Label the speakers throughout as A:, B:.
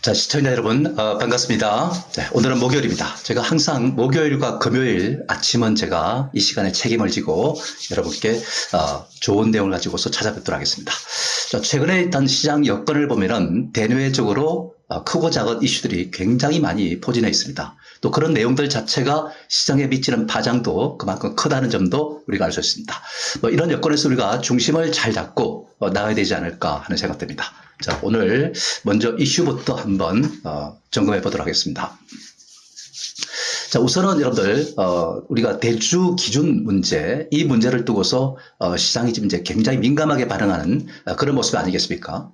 A: 자, 시청자 여러분, 반갑습니다. 자, 오늘은 목요일입니다. 제가 항상 목요일과 금요일 아침은 제가 이 시간에 책임을 지고 여러분께 좋은 내용을 가지고서 찾아뵙도록 하겠습니다. 자, 최근에 일단 시장 여건을 보면은 대내외적으로 크고 작은 이슈들이 굉장히 많이 포진해 있습니다. 또 그런 내용들 자체가 시장에 미치는 파장도 그만큼 크다는 점도 우리가 알 수 있습니다. 이런 여건에서 우리가 중심을 잘 잡고 나가야 되지 않을까 하는 생각됩니다. 자, 오늘 먼저 이슈부터 한번 점검해 보도록 하겠습니다. 자, 우선은 여러분들 우리가 대주 기준 문제, 이 문제를 두고서 시장이 지금 이제 굉장히 민감하게 반응하는 그런 모습 아니겠습니까?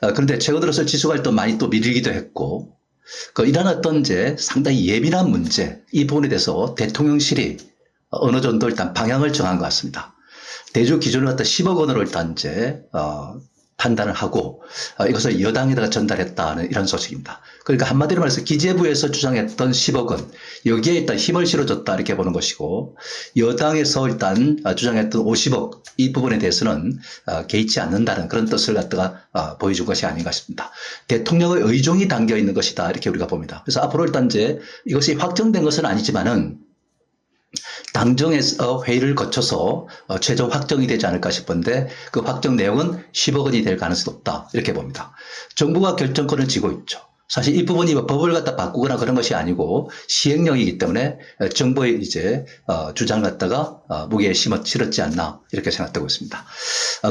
A: 그런데 최근 들어서 지수가 또 많이 또 밀리기도 했고, 이런 어떤 이제 상당히 예민한 문제, 이 부분에 대해서 대통령실이 어느 정도 일단 방향을 정한 것 같습니다. 대주 기준을 갖다 10억 원으로 일단 이제 판단을 하고 이것을 여당에다가 전달했다는 이런 소식입니다. 그러니까 한마디로 말해서 기재부에서 주장했던 10억 원, 여기에 일단 힘을 실어줬다 이렇게 보는 것이고, 여당에서 일단 주장했던 50억, 이 부분에 대해서는 개의치 않는다는 그런 뜻을 갖다가 보여준 것이 아닌가 싶습니다. 대통령의 의중이 담겨 있는 것이다 이렇게 우리가 봅니다. 그래서 앞으로 일단 이제 이것이 확정된 것은 아니지만은 당정에서 회의를 거쳐서 최종 확정이 되지 않을까 싶은데, 그 확정 내용은 10억 원이 될 가능성이 높다 이렇게 봅니다. 정부가 결정권을 쥐고 있죠. 사실 이 부분이 법을 갖다 바꾸거나 그런 것이 아니고 시행령이기 때문에 정부의 이제 주장을 갖다가 무게에 실었지 않나 이렇게 생각되고 있습니다.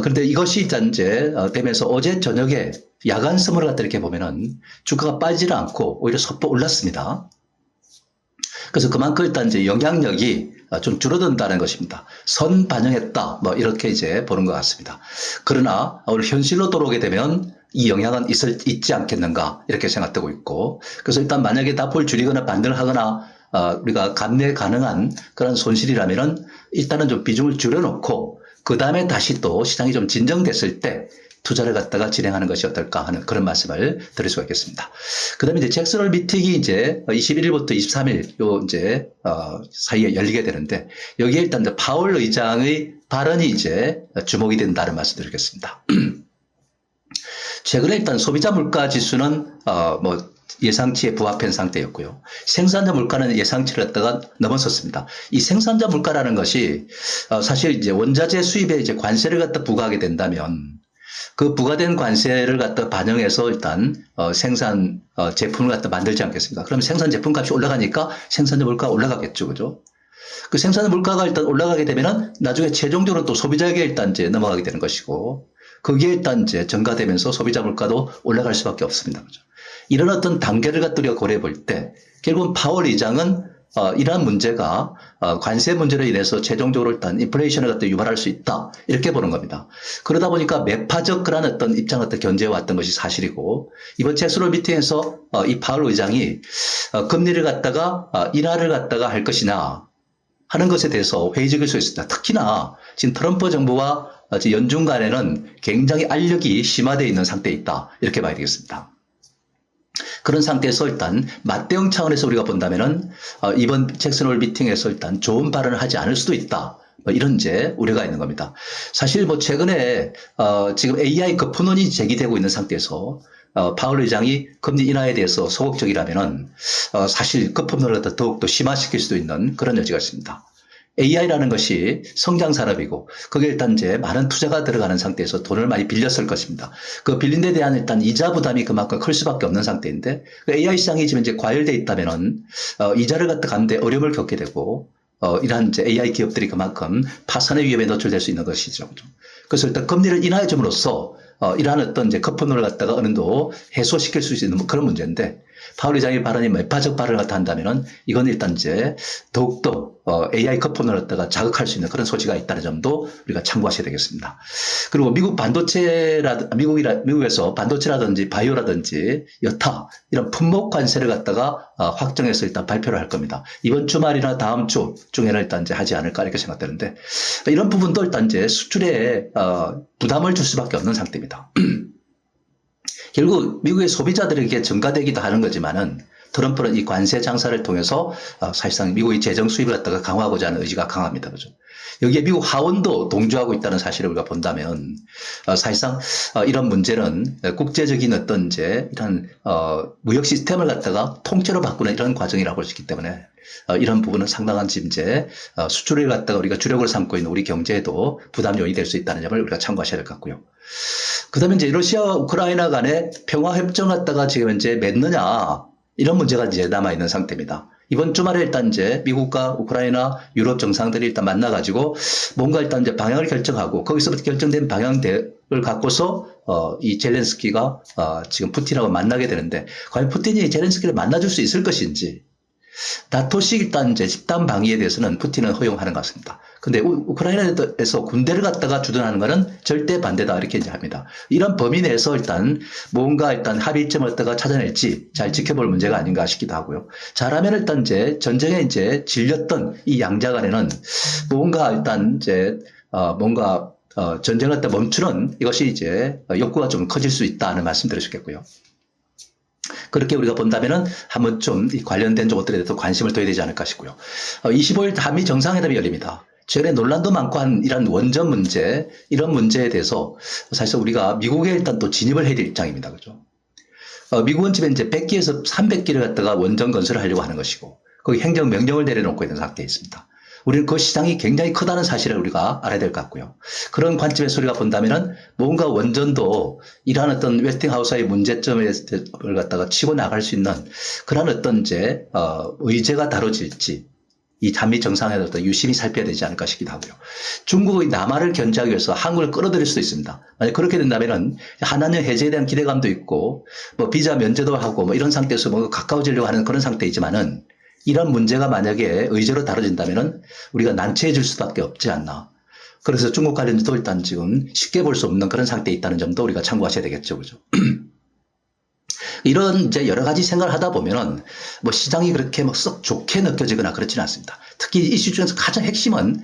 A: 그런데 이것이 일단 이제 되면서 어제 저녁에 야간 선물을 갖다 이렇게 보면은 주가가 빠지지 않고 오히려 소폭 올랐습니다. 그래서 그만큼 일단 이제 영향력이 좀 줄어든다는 것입니다. 선 반영했다, 이렇게 이제 보는 것 같습니다. 그러나 오늘 현실로 돌아오게 되면 이 영향은 있지 않겠는가 이렇게 생각되고 있고, 그래서 일단 만약에 납부를 줄이거나 반등을 하거나 우리가 감내 가능한 그런 손실이라면은 일단은 좀 비중을 줄여놓고 그 다음에 다시 또 시장이 좀 진정됐을 때 투자를 갖다가 진행하는 것이 어떨까 하는 그런 말씀을 드릴 수가 있겠습니다. 그 다음에 이제 잭슨홀 미팅이 이제 21일부터 23일 요 이제 사이에 열리게 되는데, 여기에 일단 이제 파월 의장의 발언이 이제 주목이 된다는 말씀 드리겠습니다. 최근에 일단 소비자 물가 지수는 예상치에 부합한 상태였고요. 생산자 물가는 예상치를 갖다가 넘어섰습니다. 이 생산자 물가라는 것이 사실 이제 원자재 수입에 이제 관세를 갖다 부과하게 된다면 그 부과된 관세를 갖다 반영해서 일단 생산 제품을 갖다 만들지 않겠습니까? 그럼 생산 제품 값이 올라가니까 생산자 물가가 올라가겠죠, 그죠? 그 생산자 물가가 일단 올라가게 되면은 나중에 최종적으로 또 소비자에게 일단 이제 넘어가게 되는 것이고, 그게 일단 이제 증가되면서 소비자 물가도 올라갈 수밖에 없습니다, 그죠? 이런 어떤 단계를 갖다 우리가 고려해 볼 때 결국은 파월 의장은 이러한 문제가 관세 문제로 인해서 최종적으로 일단 인플레이션을 갖다 유발할 수 있다 이렇게 보는 겁니다. 그러다 보니까 매파적 그런 어떤 입장을 갖다 견제해 왔던 것이 사실이고, 이번 잭슨홀 미팅에서 이 파월 의장이 금리를 갖다가 인하를 갖다가 할 것이냐 하는 것에 대해서 회의적일 수 있습니다. 특히나 지금 트럼프 정부와 연준 간에는 굉장히 알력이 심화되어 있는 상태에 있다 이렇게 봐야 되겠습니다. 그런 상태에서 일단 맞대응 차원에서 우리가 본다면은 이번 잭슨홀 미팅에서 일단 좋은 발언을 하지 않을 수도 있다. 이런 이제 우려가 있는 겁니다. 사실 최근에 지금 AI 거품론이 제기되고 있는 상태에서 파월 의장이 금리 인하에 대해서 소극적이라면은 사실 거품론을 갖다 더욱더 심화시킬 수도 있는 그런 여지가 있습니다. AI라는 것이 성장 산업이고, 그게 일단 이제 많은 투자가 들어가는 상태에서 돈을 많이 빌렸을 것입니다. 그 빌린 데 대한 일단 이자 부담이 그만큼 클 수밖에 없는 상태인데, 그 AI 시장이 지금 이제 과열되어 있다면은, 이자를 갖다 갚는데 어려움을 겪게 되고, 이러한 이제 AI 기업들이 그만큼 파산의 위험에 노출될 수 있는 것이죠. 그래서 일단 금리를 인하해 줌으로써, 이러한 어떤 이제 거품론을 갖다가 어느 정도 해소시킬 수 있는 그런 문제인데, 파월 의장의 발언이 매파적 발언을 갖다 한다면은 이건 일단 이제 더욱더 AI 거품을 갖다가 자극할 수 있는 그런 소지가 있다는 점도 우리가 참고하셔야 되겠습니다. 그리고 미국에서 반도체라든지 바이오라든지 여타 이런 품목 관세를 갖다가 확정해서 일단 발표를 할 겁니다. 이번 주말이나 다음 주 중에는 일단 이제 하지 않을까 이렇게 생각되는데, 이런 부분도 일단 이제 수출에 부담을 줄 수밖에 없는 상태입니다. 결국 미국의 소비자들에게 증가되기도 하는 거지만은 트럼프는 이 관세 장사를 통해서 사실상 미국의 재정 수입을 갖다가 강화하고자 하는 의지가 강합니다. 그죠? 여기에 미국 하원도 동조하고 있다는 사실을 우리가 본다면 사실상 이런 문제는 국제적인 어떤 이제 이런 무역 시스템을 갖다가 통째로 바꾸는 이런 과정이라고 볼 수 있기 때문에 이런 부분은 상당한 지금 이제 수출을 갖다가 우리가 주력을 삼고 있는 우리 경제에도 부담 요인이 될 수 있다는 점을 우리가 참고하셔야 될 것 같고요. 그다음에 이제 러시아와 우크라이나 간의 평화 협정 갖다가 지금 이제 맺느냐 이런 문제가 이제 남아 있는 상태입니다. 이번 주말에 일단 이제 미국과 우크라이나, 유럽 정상들이 일단 만나가지고 뭔가 일단 이제 방향을 결정하고 거기서부터 결정된 방향을 갖고서 이 젤렌스키가 지금 푸틴하고 만나게 되는데 과연 푸틴이 젤렌스키를 만나줄 수 있을 것인지 나토식 일단 이제 집단 방위에 대해서는 푸틴은 허용하는 것 같습니다. 근데 우크라이나에서 군대를 갖다가 주둔하는 것은 절대 반대다 이렇게 이제 합니다. 이런 범위 내에서 일단 뭔가 일단 합의점을 갖다가 찾아낼지 잘 지켜볼 문제가 아닌가 싶기도 하고요. 잘하면 일단 이제 전쟁에 이제 질렸던 이 양자 간에는 뭔가 일단 이제 뭔가 전쟁을 갖다 멈추는 이것이 이제 욕구가 좀 커질 수 있다는 말씀 드릴 수 있겠고요. 그렇게 우리가 본다면은 한번 좀 관련된 것들에 대해서 관심을 둬야 되지 않을까 싶고요. 25일 한미 정상회담이 열립니다. 최근에 논란도 많고 한 이런 원전 문제, 이런 문제에 대해서 사실 우리가 미국에 일단 또 진입을 해야 될 입장입니다. 그죠? 미국은 지금 이제 100기에서 300기를 갖다가 원전 건설을 하려고 하는 것이고, 거기 행정명령을 내려놓고 있는 상태에 있습니다. 우리는 그 시장이 굉장히 크다는 사실을 우리가 알아야 될 것 같고요. 그런 관점에서 우리가 본다면은 뭔가 원전도 이러한 어떤 웨스팅하우스의 문제점을 갖다가 치고 나갈 수 있는 그런 어떤 이제, 의제가 다뤄질지 이 한미 정상회담도 유심히 살펴야 되지 않을까 싶기도 하고요. 중국의 남하를 견제하기 위해서 한국을 끌어들일 수도 있습니다. 만약 그렇게 된다면은 한한령 해제에 대한 기대감도 있고 뭐 비자 면제도 하고 뭐 이런 상태에서 뭐 가까워지려고 하는 그런 상태이지만은 이런 문제가 만약에 의제로 다뤄진다면은 우리가 난처해질 수밖에 없지 않나. 그래서 중국 관련도 일단 지금 쉽게 볼 수 없는 그런 상태에 있다는 점도 우리가 참고하셔야 되겠죠. 그죠? 이런 이제 여러 가지 생각을 하다 보면은 뭐 시장이 그렇게 뭐 썩 좋게 느껴지거나 그렇지는 않습니다. 특히 이슈 중에서 가장 핵심은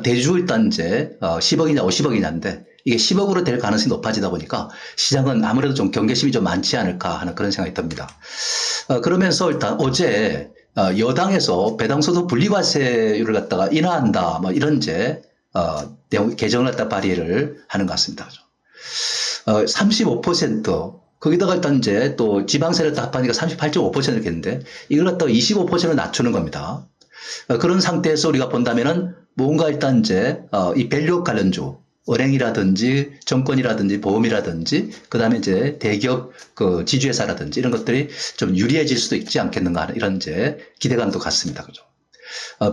A: 대주 일단 이제 10억이냐 50억이냐인데 이게 10억으로 될 가능성이 높아지다 보니까 시장은 아무래도 좀 경계심이 좀 많지 않을까 하는 그런 생각이 듭니다. 그러면서 일단 어제 여당에서 배당소득 분리과세율을 갖다가 인하한다 뭐 이런 이제 개정을 갖다 발의를 하는 것 같습니다. 35% 거기다가 일단 이제 또 지방세를 다 합하니까 38.5%겠는데 이걸 갖다가 25%를 낮추는 겁니다. 그런 상태에서 우리가 본다면은 뭔가 일단 이제 이 밸류업 관련주 은행이라든지 정권이라든지 보험이라든지 그다음에 이제 대기업 그 지주회사라든지 이런 것들이 좀 유리해질 수도 있지 않겠는가 하는 이런 이제 기대감도 같습니다. 그죠?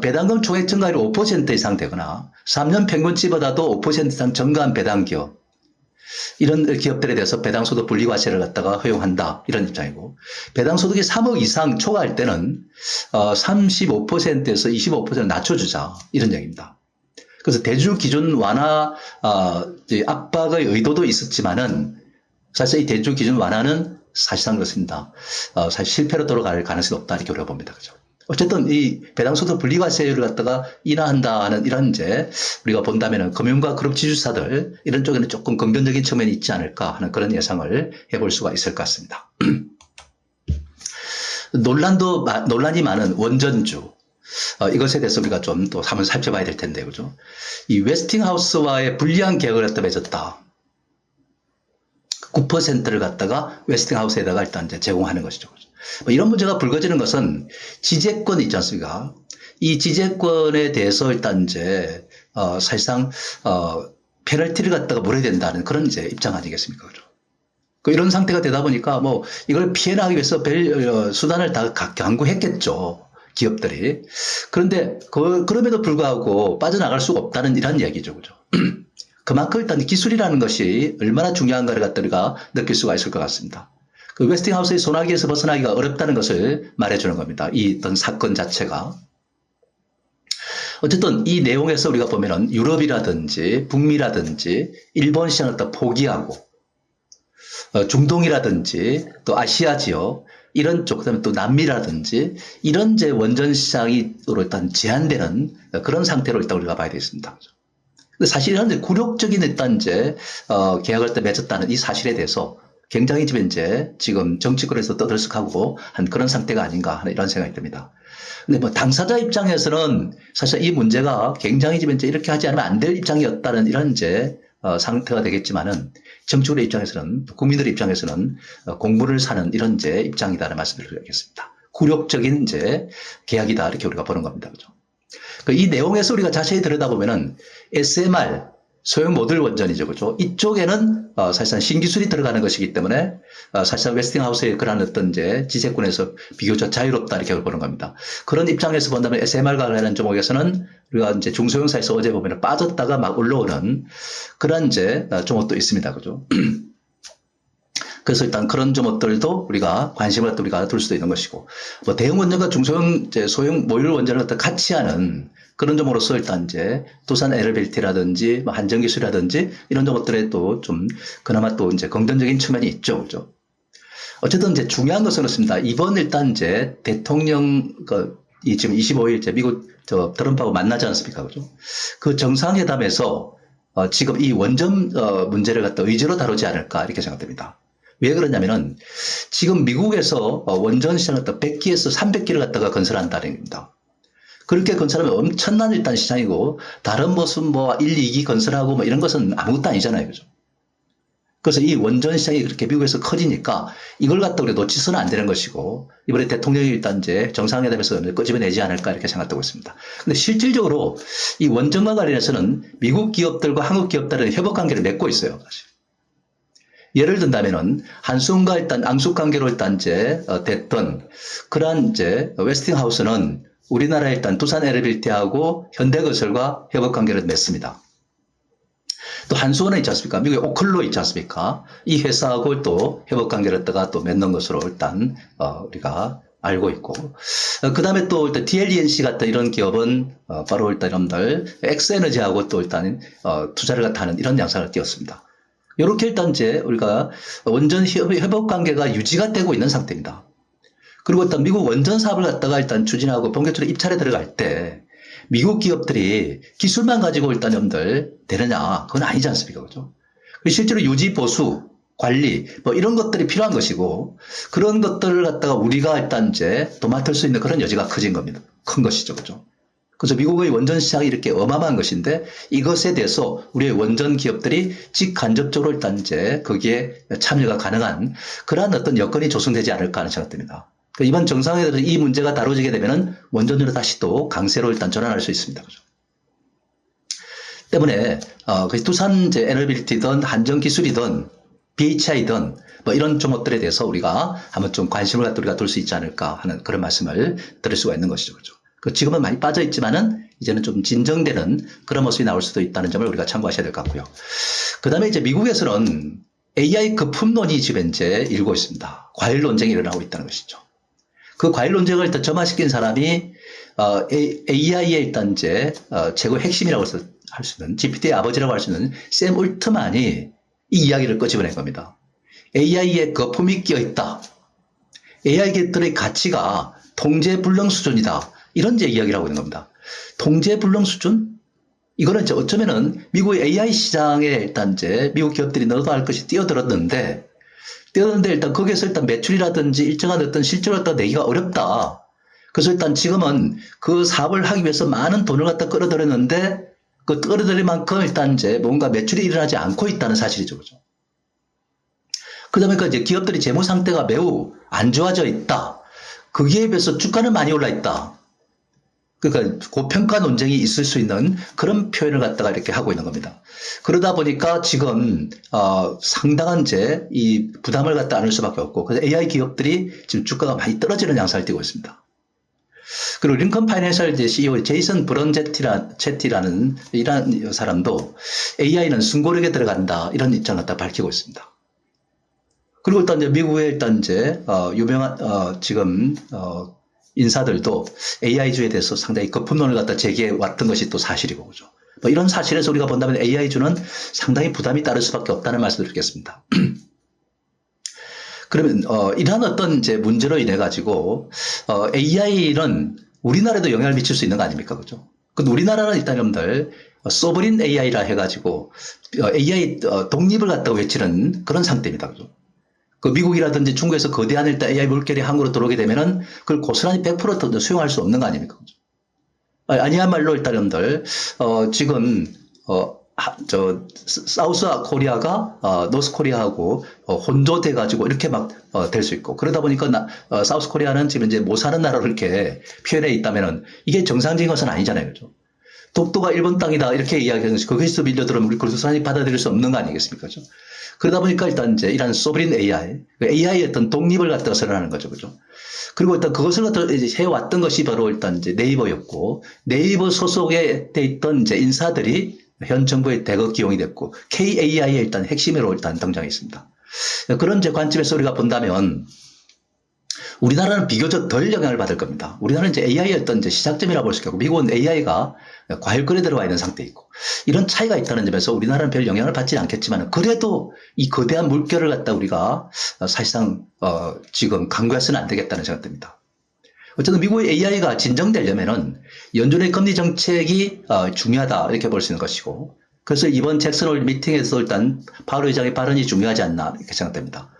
A: 배당금 총액 증가율이 5% 이상 되거나 3년 평균치보다도 5% 이상 증가한 배당 기업 이런 기업들에 대해서 배당소득 분리과세를 갖다가 허용한다 이런 입장이고 배당소득이 3억 이상 초과할 때는 35%에서 25% 낮춰주자 이런 얘기입니다. 그래서 대주 기준 완화 압박의 의도도 있었지만은 사실 이 대주 기준 완화는 사실상 그렇습니다. 사실 실패로 돌아갈 가능성이 없다 이렇게 우리가 봅니다. 그죠? 어쨌든 이 배당소득 분리과세율을 갖다가 인하한다 하는 이런 이제 우리가 본다면은 금융과 그룹 지주사들 이런 쪽에는 조금 긍정적인 측면이 있지 않을까 하는 그런 예상을 해볼 수가 있을 것 같습니다. 논란이 많은 원전주. 이것에 대해서 우리가 좀 또 한번 살펴봐야 될 텐데, 그죠? 이 웨스팅하우스와의 불리한 계약을 갖다 맺었다. 9%를 갖다가 웨스팅하우스에다가 일단 이제 제공하는 것이죠. 뭐 이런 문제가 불거지는 것은 지재권이 있지 않습니까? 이 지재권에 대해서 일단 이제, 사실상, 페널티를 갖다가 물어야 된다는 그런 이제 입장 아니겠습니까? 그죠? 이런 상태가 되다 보니까 뭐 이걸 피해나가기 위해서 수단을 다 강구했겠죠. 기업들이. 그런데 그럼에도 불구하고 빠져나갈 수가 없다는 이런 얘기죠. 그죠? 그만큼 일단 기술이라는 것이 얼마나 중요한가를 갖다가 느낄 수가 있을 것 같습니다. 그 웨스팅하우스의 소나기에서 벗어나기가 어렵다는 것을 말해주는 겁니다. 이 어떤 사건 자체가. 어쨌든 이 내용에서 우리가 보면은 유럽이라든지 북미라든지 일본 시장을 다 포기하고 중동이라든지 또 아시아 지역 이런 쪽, 그다음에 또 남미라든지 이런 이제 원전 시장이 일단 제한되는 그런 상태로 일단 우리가 봐야 되겠습니다. 근데 사실 현재 굴욕적인 일단 이제 계약을 맺었다는 이 사실에 대해서 굉장히 이제 지금 정치권에서 떠들썩하고 한 그런 상태가 아닌가 하는 이런 생각이 듭니다. 근데 뭐 당사자 입장에서는 사실 이 문제가 굉장히 지금 이제 이렇게 하지 않으면 안 될 입장이었다는 이런 이제 상태가 되겠지만은 정치인의 입장에서는 국민들 입장에서는 공부를 사는 이런 이제 입장이다라는 말씀을 드리겠습니다. 굴욕적인 이제 계약이다 이렇게 우리가 보는 겁니다. 그죠? 이 내용에서 우리가 자세히 들여다보면은 SMR 소형 모듈 원전이죠. 그죠? 이쪽에는 사실상 신기술이 들어가는 것이기 때문에 사실상 웨스팅하우스의 그런 어떤 이제 지세권에서 비교적 자유롭다 이렇게 보는 겁니다. 그런 입장에서 본다면 SMR과 관련한 종목에서는 우리가 이제 중소형사에서 어제 보면 빠졌다가 막 올라오는 그런 이제 종목도 있습니다. 그죠? 그래서 일단 그런 종목들도 우리가 관심을 갖다 우리가 둘 수도 있는 것이고, 뭐 대형 원전과 중소형, 이제 소형 모듈 원전을 갖다 같이 하는 그런 점으로서 일단 이제 두산 에너빌티라든지 뭐 한전기술이라든지 이런 종목들에 또 좀 그나마 또 이제 긍정적인 측면이 있죠. 그죠? 어쨌든 이제 중요한 것은 그렇습니다. 이번 일단 이제 대통령 이 지금 25일째 미국 트럼프하고 만나지 않습니까? 그죠? 그 정상회담에서 지금 이 원전 문제를 갖다 의제로 다루지 않을까 이렇게 생각됩니다. 왜 그러냐면은 지금 미국에서 원전 시장을 갖다 100기에서 300기를 갖다가 건설한다는 겁니다. 그렇게 건설하면 엄청난 일단 시장이고 다른 무슨 뭐 1, 2기 건설하고 뭐 이런 것은 아무것도 아니잖아요. 그죠? 그래서 이 원전 시장이 그렇게 미국에서 커지니까 이걸 갖다 우리 놓치서는 안 되는 것이고 이번에 대통령이 일단 이제 정상회담에서 끄집어내지 않을까 이렇게 생각하고 있습니다. 근데 실질적으로 이 원전과 관련해서는 미국 기업들과 한국 기업들은 협업 관계를 맺고 있어요. 사실. 예를 든다면은 한수원과 일단 앙숙 관계로 일단 이제 됐던 그러한 이제 웨스팅하우스는 우리나라 일단 두산 에너빌티하고 현대건설과 협업 관계를 맺습니다. 또 한수원은 있지 않습니까? 미국의 오클로 있지 않습니까? 이 회사하고 또 협업 관계를 했다가 또 맺는 것으로 일단 우리가 알고 있고, 그 다음에 또 일단 DLENC 같은 이런 기업은 바로 일단 여러분들 엑스에너지하고 또 일단 투자를 갖다 하는 이런 양상을 띄었습니다. 이렇게 일단 이제 우리가 원전 협업 관계가 유지가 되고 있는 상태입니다. 그리고 일단 미국 원전 사업을 갖다가 일단 추진하고 본격적으로 입찰에 들어갈 때 미국 기업들이 기술만 가지고 일단 여러분들 되느냐? 그건 아니지 않습니까? 그죠? 실제로 유지, 보수, 관리, 뭐 이런 것들이 필요한 것이고 그런 것들을 갖다가 우리가 일단 이제 또 맡을 수 있는 그런 여지가 커진 겁니다. 큰 것이죠. 그죠? 그래서 미국의 원전 시장이 이렇게 어마어마한 것인데 이것에 대해서 우리의 원전 기업들이 직간접적으로 일단 이제 거기에 참여가 가능한 그러한 어떤 여건이 조성되지 않을까 하는 생각됩니다. 이번 정상회담에서 이 문제가 다뤄지게 되면은 원전으로 다시 또 강세로 일단 전환할 수 있습니다. 그죠? 때문에 두산 이제 에너빌티든 한전기술이든 BHI든 뭐 이런 종목들에 대해서 우리가 한번 좀 관심을 갖다 우리가 둘 수 있지 않을까 하는 그런 말씀을 드릴 수가 있는 것이죠. 그죠? 지금은 많이 빠져 있지만은 이제는 좀 진정되는 그런 모습이 나올 수도 있다는 점을 우리가 참고하셔야 될 것 같고요. 그 다음에 이제 미국에서는 AI 거품론이 지금 이제 일고 있습니다. 과일 논쟁이 일어나고 있다는 것이죠. 그 과일 논쟁을 일단 점화시킨 사람이 AI의 일단 이제 최고 핵심이라고 할 수 있는 GPT의 아버지라고 할 수 있는 샘 올트만이 이 이야기를 끄집어낸 겁니다. AI에 거품이 끼어 있다. AI 기업들의 가치가 통제불능 수준이다. 이런 이제 이야기를 하고 있는 겁니다. 통제불능 수준? 이거는 이제 어쩌면은 미국의 AI 시장에 일단 이제 미국 기업들이 넣어도 할 것이 뛰어들었는데 일단 거기에서 일단 매출이라든지 일정한 어떤 실적을 갖다 내기가 어렵다. 그래서 일단 지금은 그 사업을 하기 위해서 많은 돈을 갖다 끌어들였는데 그 끌어들일 만큼 일단 이제 뭔가 매출이 일어나지 않고 있다는 사실이죠. 그죠? 그다음에 그 이제 기업들이 재무 상태가 매우 안 좋아져 있다. 거기에 비해서 주가는 많이 올라 있다. 그러니까 고평가 논쟁이 있을 수 있는 그런 표현을 갖다가 이렇게 하고 있는 겁니다. 그러다 보니까 지금 상당한 이제 이 부담을 갖다 안을 수밖에 없고 그래서 AI 기업들이 지금 주가가 많이 떨어지는 양상을 띠고 있습니다. 그리고 링컨 파이낸셜 CEO 제이슨 브런제티라는 이런 사람도 AI는 순고력에 들어간다 이런 입장을 갖다 밝히고 있습니다. 그리고 일단 이제 미국의 일단 이제 유명한 지금 인사들도 AI주에 대해서 상당히 거품론을 갖다 제기해 왔던 것이 또 사실이고 그죠. 뭐 이런 사실에서 우리가 본다면 AI주는 상당히 부담이 따를 수밖에 없다는 말씀을 드리겠습니다. 그러면 이러한 어떤 이제 문제로 인해 가지고 AI는 우리나라에도 영향을 미칠 수 있는 거 아닙니까, 그죠? 근데 우리나라는 일단 여러분들 소버린 AI라 해가지고 AI 독립을 갖다가 외치는 그런 상태입니다, 그죠? 그 미국이라든지 중국에서 거대한 일단 AI 물결이 한국으로 들어오게 되면은 그걸 고스란히 100% 수용할 수 없는 거 아닙니까? 아니야말로 일단 여러분들, 지금, 사우스 코리아가, 노스 코리아하고, 혼조돼가지고 이렇게 막, 될 수 있고. 그러다 보니까, 사우스 코리아는 지금 이제 못 사는 나라로 이렇게 표현해 있다면은 이게 정상적인 것은 아니잖아요. 그죠? 독도가 일본 땅이다. 이렇게 이야기하는 것이 거기서 밀려들어오면 우리 고스란히 받아들일 수 없는 거 아니겠습니까? 그죠? 그러다 보니까 일단 이제 이런 소브린 AI, AI의 어떤 독립을 갖다가 선언하는 거죠. 그죠? 그리고 일단 그것을 갖다 이제 해왔던 것이 바로 일단 이제 네이버였고, 네이버 소속에 돼 있던 이제 인사들이 현 정부의 대거 기용이 됐고, KAI의 일단 핵심으로 일단 등장했습니다. 그런 이제 관점에서 우리가 본다면, 우리나라는 비교적 덜 영향을 받을 겁니다. 우리나라는 이제 AI의 어떤 이제 시작점이라고 볼 수 있고, 미국은 AI가 과열권에 들어와 있는 상태에 있고, 이런 차이가 있다는 점에서 우리나라는 별 영향을 받지 않겠지만, 그래도 이 거대한 물결을 갖다 우리가 사실상, 지금 강구해서는 안 되겠다는 생각이 듭니다. 어쨌든 미국의 AI가 진정되려면은 연준의 금리 정책이 중요하다 이렇게 볼 수 있는 것이고, 그래서 이번 잭슨 홀 미팅에서 일단 파월 의장의 발언이 중요하지 않나 이렇게 생각됩니다.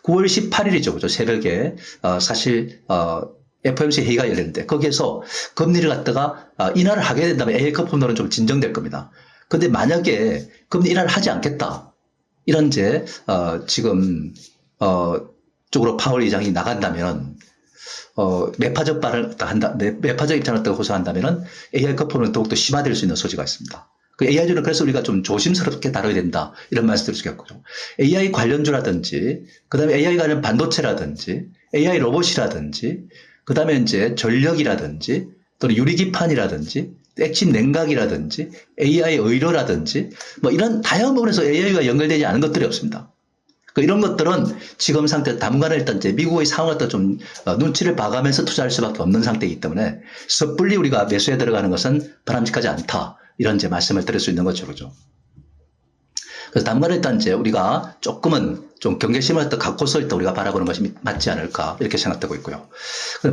A: 9월 18일이죠. 그죠? 새벽에, 사실, FOMC 회의가 열렸는데, 거기에서 금리를 갖다가, 인하를 하게 된다면 AI 거품론은 좀 진정될 겁니다. 근데 만약에 금리 인하를 하지 않겠다. 이런 이제, 지금, 쪽으로 파월 의장이 나간다면, 매파적 발언을 매파적 입장을 호소한다면은 AI 거품은 더욱더 심화될 수 있는 소지가 있습니다. 그 AI주는 그래서 우리가 좀 조심스럽게 다뤄야 된다. 이런 말씀 드릴 수 있겠고요. AI 관련주라든지, 그 다음에 AI 관련 반도체라든지, AI 로봇이라든지, 그 다음에 이제 전력이라든지, 또는 유리기판이라든지, 액침 냉각이라든지, AI 의료라든지, 뭐 이런 다양한 부분에서 AI가 연결되지 않은 것들이 없습니다. 이런 것들은 지금 상태, 당분간은 일단 이제 미국의 상황을 좀 눈치를 봐가면서 투자할 수밖에 없는 상태이기 때문에 섣불리 우리가 매수에 들어가는 것은 바람직하지 않다. 이런 이제 말씀을 드릴 수 있는 거죠. 그죠? 그래서 당분간 일단 이제 우리가 조금은 좀 경계심을 갖고서 일단 우리가 바라보는 것이 맞지 않을까 이렇게 생각되고 있고요.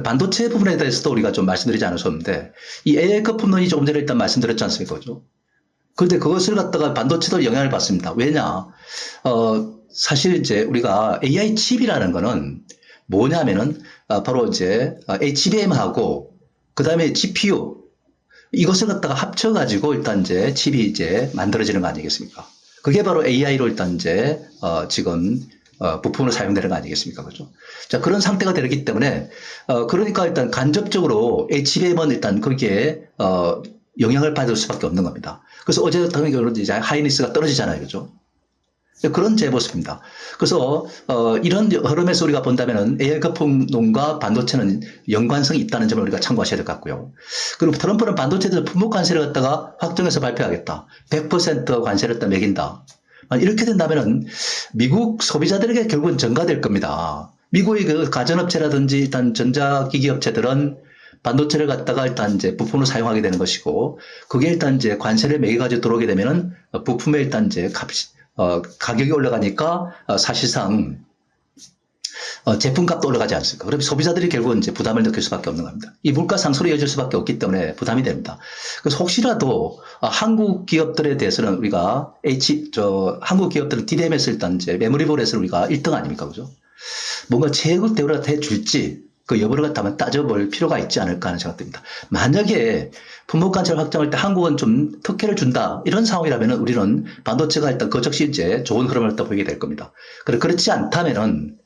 A: 반도체 부분에 대해서도 우리가 좀 말씀드리지 않으셨는데 이 AI 거품론이 조금 전에 일단 말씀드렸지 않습니까? 그죠? 그런데 그것을 갖다가 반도체도 영향을 받습니다. 왜냐? 사실 이제 우리가 AI 칩이라는 거는 뭐냐면은 바로 이제 HBM하고 그 다음에 GPU 이것을 갖다가 합쳐가지고 일단 이제 칩이 이제 만들어지는 거 아니겠습니까? 그게 바로 AI로 일단 이제 지금 부품으로 사용되는 거 아니겠습니까? 그죠? 자, 그런 상태가 되기 때문에 그러니까 일단 간접적으로 HBM은 일단 거기에 영향을 받을 수밖에 없는 겁니다. 그래서 어제 같은 경우는 이제 하이닉스가 떨어지잖아요. 그죠? 그런 제 모습입니다. 그래서 이런 흐름에서 우리가 본다면은 AI 거품론과 반도체는 연관성이 있다는 점을 우리가 참고하셔야 될 것 같고요. 그리고 트럼프는 반도체들 품목 관세를 갖다가 확정해서 발표하겠다. 100% 관세를 갖다 매긴다. 이렇게 된다면은 미국 소비자들에게 결국은 전가될 겁니다. 미국의 그 가전업체라든지 일단 전자기기 업체들은 반도체를 갖다가 일단 이제 부품으로 사용하게 되는 것이고, 그게 일단 이제 관세를 매겨가지고 들어오게 되면은 부품의 일단 이제 가격이 올라가니까 사실상 제품값도 올라가지 않습니까? 그러면 소비자들이 결국은 이제 부담을 느낄 수밖에 없는 겁니다. 이 물가 상승으로 이어질 수밖에 없기 때문에 부담이 됩니다. 그래서 혹시라도 한국 기업들에 대해서는 우리가 한국 기업들은 DRAM에서 일단 이제 메모리 볼에서 우리가 1등 아닙니까? 그죠? 뭔가 체육 대우를 해줄지 그 여부를 갖다 한번 따져볼 필요가 있지 않을까 하는 생각됩니다. 만약에 품목 관세를 확정할 때 한국은 좀 특혜를 준다 이런 상황이라면 우리는 반도체가 일단 그 즉시 이제 좋은 흐름을 또 보이게 될 겁니다. 그렇지 않다면은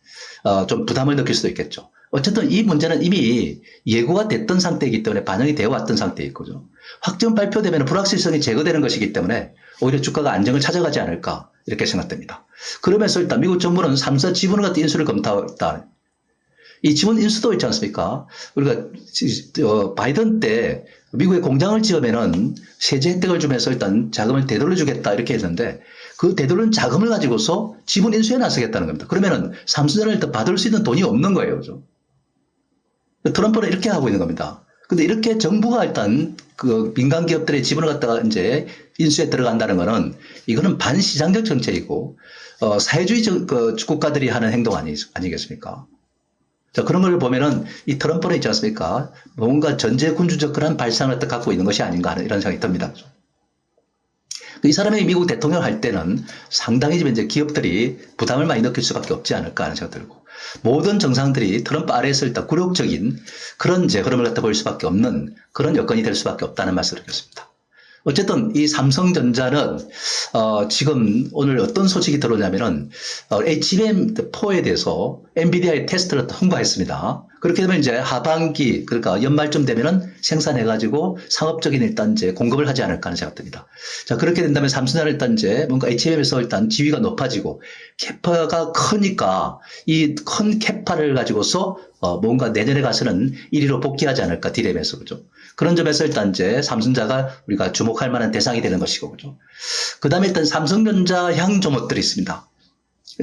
A: 좀 부담을 느낄 수도 있겠죠. 어쨌든 이 문제는 이미 예고가 됐던 상태이기 때문에 반영이 되어 왔던 상태일 거죠. 확정 발표되면 불확실성이 제거되는 것이기 때문에 오히려 주가가 안정을 찾아가지 않을까 이렇게 생각됩니다. 그러면서 일단 미국 정부는 3사 지분을 갖다 인수를 검토했다. 이 지분 인수도 있지 않습니까? 우리가 바이든 때 미국에 공장을 지으면은 세제 혜택을 주면서 일단 자금을 되돌려주겠다 이렇게 했는데 그 되돌린 자금을 가지고서 지분 인수에 나서겠다는 겁니다. 그러면은 삼성전자를 일단 받을 수 있는 돈이 없는 거예요. 그죠? 트럼프는 이렇게 하고 있는 겁니다. 근데 이렇게 정부가 일단 그 민간 기업들의 지분을 갖다가 이제 인수에 들어간다는 거는 이거는 반시장적 정책이고 사회주의 국가들이 하는 행동 아니겠습니까? 자, 그런 걸 보면은 이 트럼프는 있지 않습니까? 뭔가 전제군주적 그런 발상을 갖고 있는 것이 아닌가 하는 이런 생각이 듭니다. 이 사람이 미국 대통령 할 때는 상당히 이제 기업들이 부담을 많이 느낄 수밖에 없지 않을까 하는 생각 들고, 모든 정상들이 트럼프 아래에서 일단 굴욕적인 그런 이제 흐름을 갖다 보일 수밖에 없는 그런 여건이 될 수밖에 없다는 말씀을 드렸습니다. 어쨌든 이 삼성전자는 지금 오늘 어떤 소식이 들어오냐면은 HBM4에 대해서 엔비디아의 테스트를 통과했습니다. 그렇게 되면 이제 하반기, 그러니까 연말쯤 되면은 생산해가지고 상업적인 일단 이제 공급을 하지 않을까 하는 생각 듭니다. 자, 그렇게 된다면 삼성전자는 일단 이제 뭔가 HBM에서 일단 지위가 높아지고 캐파가 크니까 이 큰 캐파를 가지고서 뭔가 내년에 가서는 1위로 복귀하지 않을까, 디램에서, 그죠? 그런 점에서 일단 이제 삼성전자가 우리가 주목할 만한 대상이 되는 것이고, 그죠? 그 다음에 일단 삼성전자 향 종목들이 있습니다.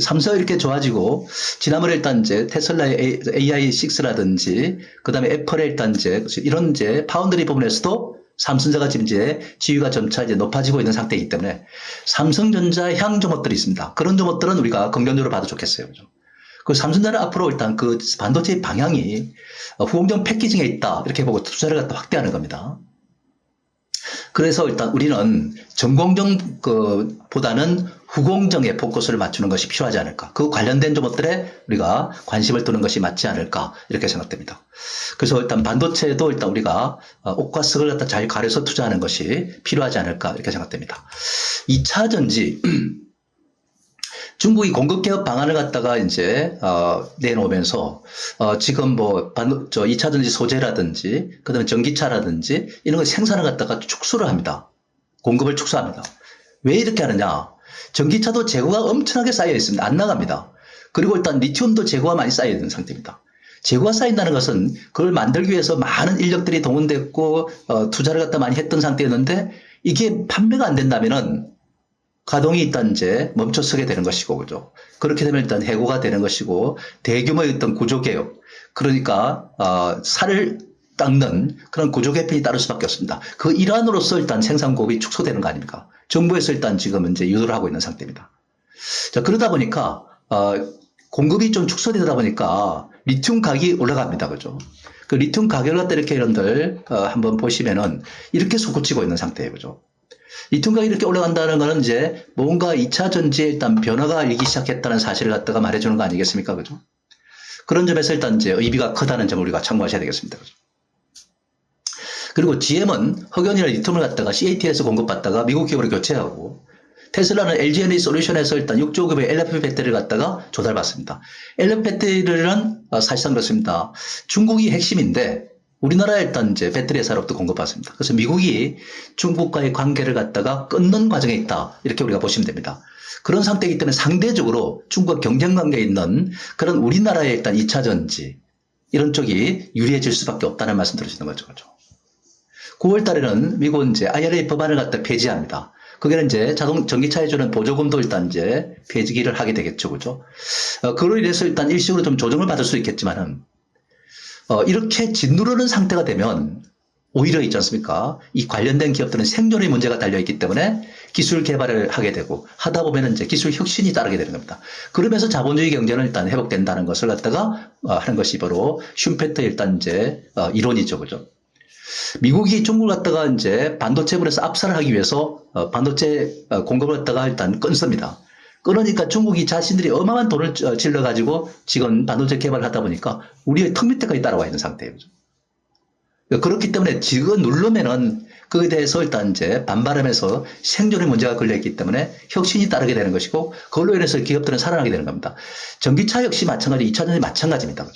A: 삼성이 이렇게 좋아지고, 지난번에 일단 이제 테슬라의 AI6라든지, 그 다음에 애플의 일단 이제 이런 이제 파운드리 부분에서도 삼성전자가 지금 이제 지위가 점차 이제 높아지고 있는 상태이기 때문에 삼성전자 향 종목들이 있습니다. 그런 종목들은 우리가 긍정적으로 봐도 좋겠어요. 그죠? 그 삼성전자는 앞으로 일단 그 반도체 방향이 후공정 패키징에 있다, 이렇게 보고 투자를 갖다 확대하는 겁니다. 그래서 일단 우리는 전공정 보다는 후공정에 포커스를 맞추는 것이 필요하지 않을까. 그 관련된 종목들에 우리가 관심을 두는 것이 맞지 않을까, 이렇게 생각됩니다. 그래서 일단 반도체도 일단 우리가 옥과 석을 갖다 잘 가려서 투자하는 것이 필요하지 않을까, 이렇게 생각됩니다. 2차 전지. 중국이 공급 개혁 방안을 갖다가 이제 내놓으면서 지금 뭐 2차 전지 소재라든지 그다음에 전기차라든지 이런 거 생산을 갖다가 축소를 합니다. 공급을 축소합니다. 왜 이렇게 하느냐? 전기차도 재고가 엄청나게 쌓여 있습니다. 안 나갑니다. 그리고 일단 리튬도 재고가 많이 쌓여 있는 상태입니다. 재고가 쌓인다는 것은 그걸 만들기 위해서 많은 인력들이 동원됐고 투자를 갖다 많이 했던 상태였는데, 이게 판매가 안 된다면은 가동이 일단 이제 멈춰서게 되는 것이고, 그죠? 그렇게 되면 일단 해고가 되는 것이고, 대규모의 어떤 구조개혁, 그러니까 살을 닦는 그런 구조개편이 따를 수밖에 없습니다. 그 일환으로서 일단 생산 공급이 축소되는 거 아닙니까? 정부에서 일단 지금 이제 유도를 하고 있는 상태입니다. 자, 그러다 보니까 공급이 좀 축소되다 보니까 리튬 가격이 올라갑니다, 그죠? 그 리튬 가격을 갖다 이렇게 여러분들 한번 보시면은 이렇게 솟구치고 있는 상태예요, 그죠? 리튬 가격이 이렇게 올라간다는 것은 이제 뭔가 2차 전지에 일단 변화가 일기 시작했다는 사실을 갖다가 말해주는 거 아니겠습니까? 그죠? 그런 점에서 일단 이제 의미가 크다는 점을 우리가 참고하셔야 되겠습니다. 그죠? 그리고 GM은 흑연이나 리튬을 갖다가 CATL에서 공급받다가 미국 기업으로 교체하고, 테슬라는 LG 에너지 솔루션에서 일단 6조 급의 LFP 배터리를 갖다가 조달받습니다. LFP 배터리는 사실상 그렇습니다. 중국이 핵심인데 우리나라에 일단 이제 배터리 회사로부터 공급받습니다. 그래서 미국이 중국과의 관계를 갖다가 끊는 과정에 있다, 이렇게 우리가 보시면 됩니다. 그런 상태이기 때문에 상대적으로 중국과 경쟁 관계에 있는 그런 우리나라의 일단 2차 전지 이런 쪽이 유리해질 수밖에 없다는 말씀 드리시는 거죠. 9월 달에는 미국은 이제 IRA 법안을 갖다 폐지합니다. 그게는 이제 전기차에 주는 보조금도 일단 이제 폐지기를 하게 되겠죠. 그죠? 그로 인해서 일단 일시적으로 좀 조정을 받을 수 있겠지만은, 이렇게 짓누르는 상태가 되면 오히려 있지 않습니까? 이 관련된 기업들은 생존의 문제가 달려있기 때문에 기술 개발을 하게 되고, 하다 보면 이제 기술 혁신이 따르게 되는 겁니다. 그러면서 자본주의 경제는 일단 회복된다는 것을 갖다가 하는 것이 바로 슈페트의 일단 이제 이론이죠. 그죠? 미국이 중국을 갖다가 이제 반도체 분에서 압살을 하기 위해서 반도체 공급을 갖다가 일단 끊습니다. 그러니까 중국이 자신들이 어마어마한 돈을 질러가지고 지금 반도체 개발을 하다 보니까 우리의 턱 밑에까지 따라와 있는 상태예요. 그렇기 때문에 지금 누르면은 그에 대해서 일단 이제 반발하면서 생존의 문제가 걸려있기 때문에 혁신이 따르게 되는 것이고, 그걸로 인해서 기업들은 살아나게 되는 겁니다. 전기차 역시 마찬가지, 2차 전지 마찬가지입니다.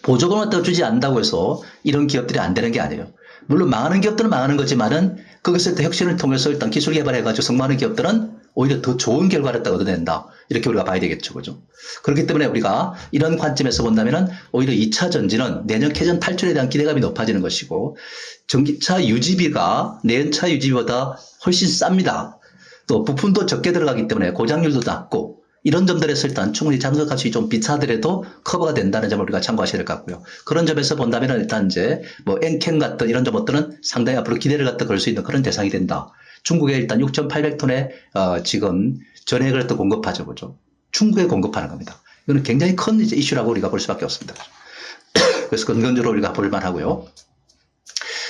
A: 보조금을 갖다 주지 않는다고 해서 이런 기업들이 안 되는 게 아니에요. 물론 망하는 기업들은 망하는 거지만은 그것을 또 혁신을 통해서 일단 기술 개발해가지고 성공하는 기업들은 오히려 더 좋은 결과를 얻어낸다, 이렇게 우리가 봐야 되겠죠. 그죠? 그렇기 때문에 우리가 이런 관점에서 본다면은 오히려 2차 전지는 내년 캐전 탈출에 대한 기대감이 높아지는 것이고, 전기차 유지비가 내연차 유지비보다 훨씬 쌉니다. 또 부품도 적게 들어가기 때문에 고장률도 낮고, 이런 점들에서 일단 충분히 장소값이 좀 비싸더라도 커버가 된다는 점을 우리가 참고하셔야 될 것 같고요. 그런 점에서 본다면 일단 이제 뭐 엔캠 같은 이런 점들은 상당히 앞으로 기대를 갖다 걸 수 있는 그런 대상이 된다. 중국에 일단 6,800톤의 지금 전액을 또 공급하죠. 그죠? 중국에 공급하는 겁니다. 이거는 굉장히 큰 이제 이슈라고 우리가 볼 수밖에 없습니다. 그래서 근본적으로 우리가 볼만 하고요.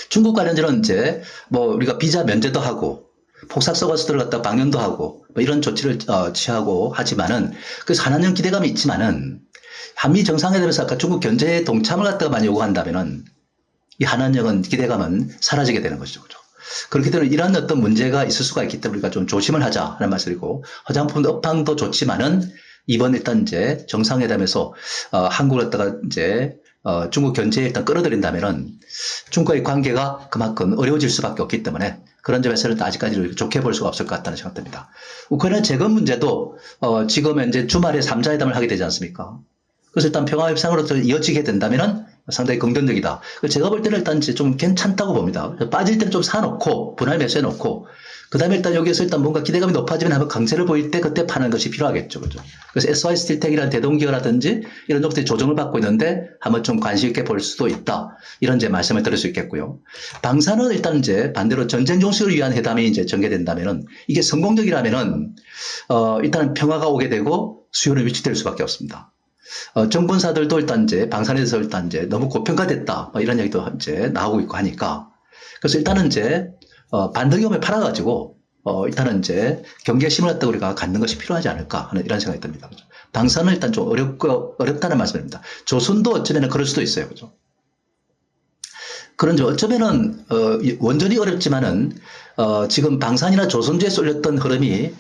A: 중국 관련주는 이제 뭐 우리가 비자 면제도 하고, 폭삭 속아서 들어갔다 방연도 하고 뭐 이런 조치를 취하고 하지만은 그래서 한한령 기대감이 있지만은 한미 정상회담에서 아까 중국 견제에 동참을 갖다가 많이 요구한다면은 이 한한령은 기대감은 사라지게 되는 것이죠. 그죠? 그렇기 때문에 이런 어떤 문제가 있을 수가 있기 때문에 우리가 좀 조심을 하자 하는 말씀이고 화장품 업황도 좋지만은 이번 일단 이제 정상회담에서 한국을 갖다가 이제 중국 견제에 일단 끌어들인다면은 중국과의 관계가 그만큼 어려워질 수밖에 없기 때문에 그런 점에서는 아직까지 좋게 볼 수가 없을 것 같다는 생각됩니다. 우크라이나 재건 문제도 지금 이제 주말에 3자회담을 하게 되지 않습니까? 그래서 일단 평화협상으로 이어지게 된다면은 상당히 긍정적이다. 제가 볼 때는 일단 이제 좀 괜찮다고 봅니다. 빠질 때는 좀 사놓고 분할 매수해 놓고 그 다음에 일단 여기에서 일단 뭔가 기대감이 높아지면 한번 강세를 보일 때 그때 파는 것이 필요하겠죠. 그죠? 그래서 SY 스틸텍이라는 대동기업이라든지 이런 것들이 조정을 받고 있는데 한번 좀 관심 있게 볼 수도 있다. 이런 제 말씀을 드릴 수 있겠고요. 방사는 일단 이제 반대로 전쟁 종식을 위한 회담이 이제 전개된다면은 이게 성공적이라면은 일단은 평화가 오게 되고 수요는 위축될 수밖에 없습니다. 정권사들도 일단 이제 방산에 대해서 일단 이제 너무 고평가됐다. 뭐 이런 얘기도 이제 나오고 있고 하니까. 그래서 일단은 이제, 반등기업에 팔아가지고, 일단은 이제 경계심을 갖다 우리가 갖는 것이 필요하지 않을까 하는 이런 생각이 듭니다. 그죠? 방산은 일단 좀 어렵다는 말씀입니다. 조선도 어쩌면 그럴 수도 있어요. 그죠? 그런데 어쩌면은, 원전이 어렵지만은, 지금 방산이나 조선주에 쏠렸던 흐름이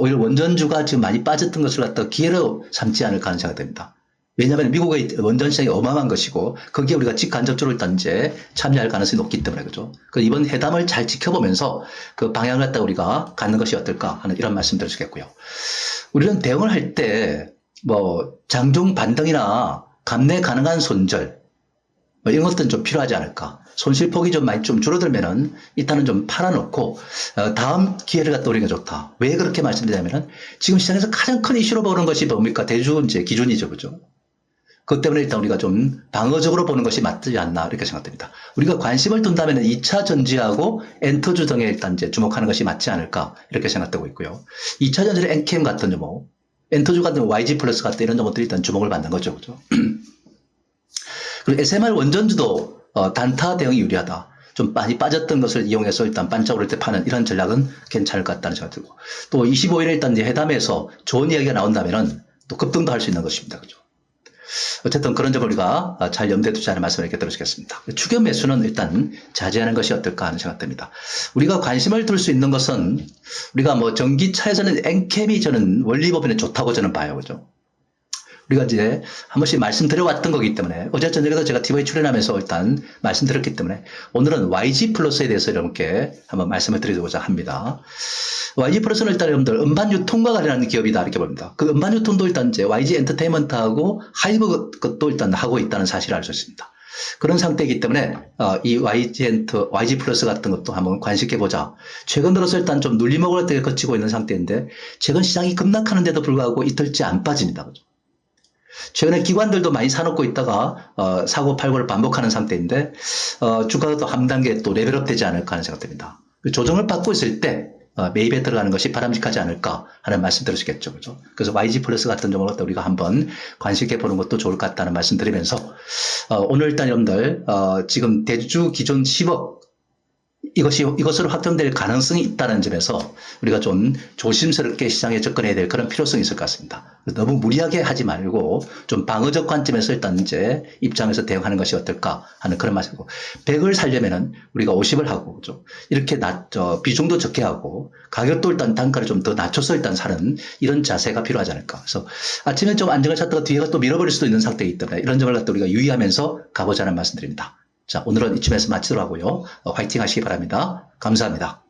A: 오히려 원전주가 지금 많이 빠졌던 것을 갖다 기회로 삼지 않을까 하는 생각이 듭니다. 왜냐하면 미국의 원전 시장이 어마어마한 것이고 거기에 우리가 직간접적으로 일단 이제 참여할 가능성이 높기 때문에 그죠. 그 이번 회담을 잘 지켜보면서 그 방향을 갖다 우리가 갖는 것이 어떨까 하는 이런 말씀 드릴 수 있겠고요. 우리는 대응을 할 때 뭐 장중 반등이나 감내 가능한 손절 뭐 이런 것들은 좀 필요하지 않을까. 손실폭이 좀 많이 좀 줄어들면은 일단은 좀 팔아놓고 다음 기회를 갖다 노리는 게 좋다. 왜 그렇게 말씀드리냐면은 지금 시장에서 가장 큰 이슈로 보는 것이 뭡니까? 대주 이제 기준이죠. 그죠? 그것 때문에 일단 우리가 좀 방어적으로 보는 것이 맞지 않나 이렇게 생각됩니다. 우리가 관심을 둔다면 2차 전지하고 엔터주 등에 일단 이제 주목하는 것이 맞지 않을까 이렇게 생각되고 있고요. 2차 전지는 엔캠 같은 종목, 엔터주 같은 YG 플러스 같은 이런 종목들이 일단 주목을 받는 거죠. 그죠? 그리고 SMR 원전주도 단타 대응이 유리하다. 좀 많이 빠졌던 것을 이용해서 일단 반짝오를 때 파는 이런 전략은 괜찮을 것 같다는 생각이 들고 또 25일에 일단 이제 회담에서 좋은 이야기가 나온다면은 또 급등도 할 수 있는 것입니다. 그죠? 어쨌든 그런 점을 우리가 잘 염두에 두자는 말씀을 이렇게 드리겠습니다. 추격 매수는 일단 자제하는 것이 어떨까 하는 생각됩니다. 우리가 관심을 둘 수 있는 것은 우리가 뭐 전기차에서는 엔캠이 저는 원리법인에 좋다고 저는 봐요. 그죠? 우리가 이제 한 번씩 말씀드려왔던 거기 때문에 어제 저녁에도 제가 TV에 출연하면서 일단 말씀드렸기 때문에 오늘은 YG 플러스에 대해서 이렇게 한번 말씀을 드리고자 합니다. YG 플러스는 일단 여러분들 음반 유통과 관련한 기업이다 이렇게 봅니다. 그 음반 유통도 일단 이제 YG 엔터테인먼트하고 하이브 것도 일단 하고 있다는 사실을 알 수 있습니다. 그런 상태이기 때문에 이 YG 플러스 같은 것도 한번 관심 있게 보자. 최근 들어서 일단 좀 눌림목을 거치고 있는 상태인데 최근 시장이 급락하는데도 불구하고 이틀째 안 빠집니다. 그죠? 최근에 기관들도 많이 사놓고 있다가 사고 팔고를 반복하는 상태인데 주가가 또 한 단계 또 레벨업 되지 않을까 하는 생각됩니다. 조정을 받고 있을 때 매입에 들어가는 것이 바람직하지 않을까 하는 말씀 들으시겠죠. 그죠? 그래서 YG 플러스 같은 종목을 우리가 한번 관심 있게 보는 것도 좋을 것 같다는 말씀 드리면서 오늘 일단 여러분들 지금 대주 기존 10억 이것으로 확정될 가능성이 있다는 점에서 우리가 좀 조심스럽게 시장에 접근해야 될 그런 필요성이 있을 것 같습니다. 너무 무리하게 하지 말고 좀 방어적 관점에서 일단 이제 입장에서 대응하는 것이 어떨까 하는 그런 말씀이고 100을 살려면은 우리가 50을 하고 그죠? 이렇게 비중도 적게 하고 가격도 일단 단가를 좀 더 낮춰서 일단 사는 이런 자세가 필요하지 않을까. 그래서 아침에 좀 안정을 찾다가 뒤에가 또 밀어버릴 수도 있는 상태이기 때문에 이런 점을 갖다 우리가 유의하면서 가보자는 말씀드립니다. 자, 오늘은 이쯤에서 마치도록 하고요. 화이팅 하시기 바랍니다. 감사합니다.